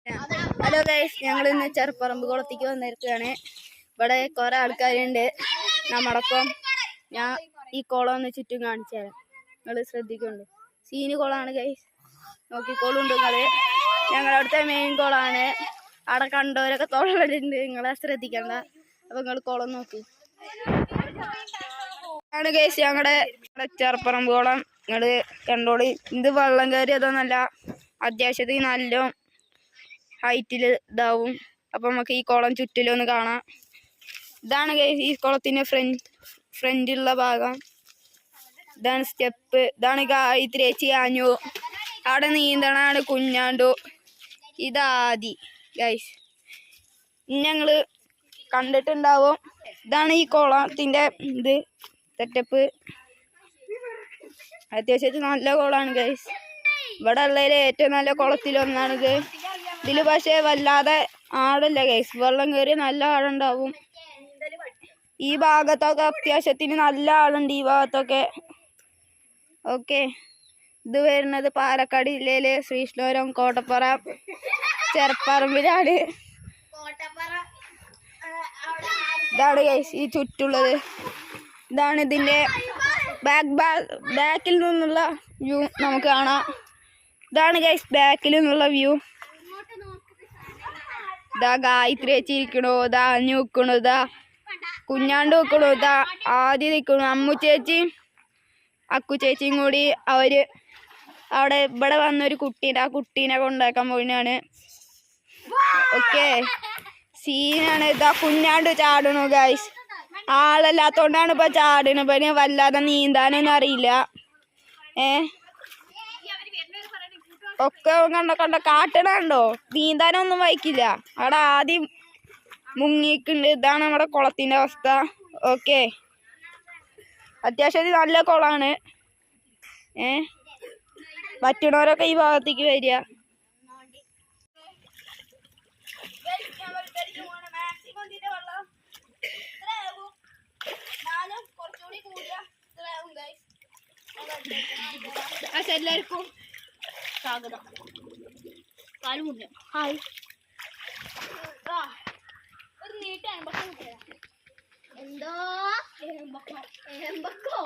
Hello guys, ഞങ്ങൾ ഇന്ന് ചെറുപ്പറമ്പ് കുളത്തേക്ക് വന്നിരിക്കുകയാണ്. ഇവിടെ കുറെ ആൾക്കാരുണ്ട് നമ്മടൊപ്പം. ഞാൻ ഈ കുളം ഒന്ന് ചുറ്റും കാണിച്ചു തരാം, നിങ്ങൾ ശ്രദ്ധിക്കുന്നുണ്ട്. സീന് കുളമാണ് ഗൈസ്, നോക്കിക്കോളുണ്ട് നിങ്ങള്. ഞങ്ങളവിടുത്തെ മെയിൻ കുളമാണ്. അവിടെ കണ്ടവരൊക്കെ തൊള്ളലുണ്ട്, നിങ്ങളെ ശ്രദ്ധിക്കണ്ട. അപ്പൊ നിങ്ങൾ കുളം നോക്കി ആണ് ഗൈസ്. ഞങ്ങളുടെ ചെറുപ്പറമ്പ് കുളം നിങ്ങള് കണ്ടോളി. ഇത് വെള്ളം കയറിയതൊന്നല്ല, അത്യാവശ്യത്തിന് നല്ല ഹൈറ്റില് ഇതാവും. അപ്പൊ നമുക്ക് ഈ കുളം ചുറ്റിലൊന്ന് കാണാം. ഇതാണ് ഈ കുളത്തിന്റെ ഫ്രണ്ടിലുള്ള ഭാഗം. ഇതാണ് സ്റ്റെപ്പ്. ഇതാണ് ഗായത്രി ആഞ്ഞു. അവിടെ നീന്തണാണ് കുഞ്ഞാണ്ടു. ഇതാദി ഗൈസ്, ഞങ്ങള് കണ്ടിട്ടുണ്ടാവും. ഇതാണ് ഈ കുളത്തിന്റെ ഇത് സെറ്റപ്പ്. അത്യാവശ്യത്തിന് നല്ല കുളമാണ് ഗൈസ്. ഇവിടെ ഉള്ളതിലെ ഏറ്റവും നല്ല കുളത്തിലൊന്നാണിത്. ഇതില് പക്ഷെ വല്ലാതെ ആഴല്ല ഗൈസ്, വെള്ളം കയറി നല്ല ആഴുണ്ടാവും. ഈ ഭാഗത്തൊക്കെ അത്യാവശ്യത്തിന് നല്ല ആളുണ്ട്, ഈ ഭാഗത്തൊക്കെ. ഓക്കെ, ഇത് വരുന്നത് പാലക്കാട് ജില്ലയിലെ ശ്രീശ്ലോരം കോട്ടപ്പറ ചെറുപ്പറമ്പിലാണ്. ഇതാണ് ഗൈസ് ഈ ചുറ്റുള്ളത്. ഇതാണ് ഇതിന്റെ ബാക്കിൽ നിന്നുള്ള വ്യൂ നമുക്ക് കാണാം. ഇതാണ് ഗൈസ് ബാക്കിൽ നിന്നുള്ള വ്യൂ. ഇതാ ഗായത്രി വെച്ചിരിക്കണു, ഇതാ അഞ്ഞു വെക്കണു, ഇതാ കുഞ്ഞാണ്ട് വെക്കണു, ഇതാ ആദ്യം നിൽക്കണു. അമ്മു ചേച്ചിയും അക്കു ചേച്ചിയും കൂടി അവര് അവിടെ ഇവിടെ വന്നൊരു കുട്ടീൻ്റെ, ആ കുട്ടീനെ കൊണ്ടാക്കാൻ പോയിനാണ്. ഓക്കെ, സീനാണ്. ഇതാ കുഞ്ഞാണ്ട് ചാടണു ഗൈസ്. ആളല്ലാത്തോണ്ടാണ് ഇപ്പൊ ചാടണ. പിന്നെ വല്ലാതെ നീന്താനൊന്നും അറിയില്ല. ഒക്കെ കണ്ട കാട്ടണുണ്ടോ, നീന്താനൊന്നും വഹിക്കില്ല. അവിടെ ആദ്യം മുങ്ങിക്കുണ്ട്. ഇതാണ് നമ്മുടെ കുളത്തിന്റെ അവസ്ഥ. ഓക്കെ, അത്യാവശ്യം നല്ല കുളമാണ്. പറ്റണവരൊക്കെ ഈ ഭാഗത്തേക്ക് വരിക. എല്ലാവർക്കും സ്വാഗതം. കാലുമുണ്ട്. ഹായ്. ഒരു നീട്ട് എന്തോ ഏമ്പക്കോ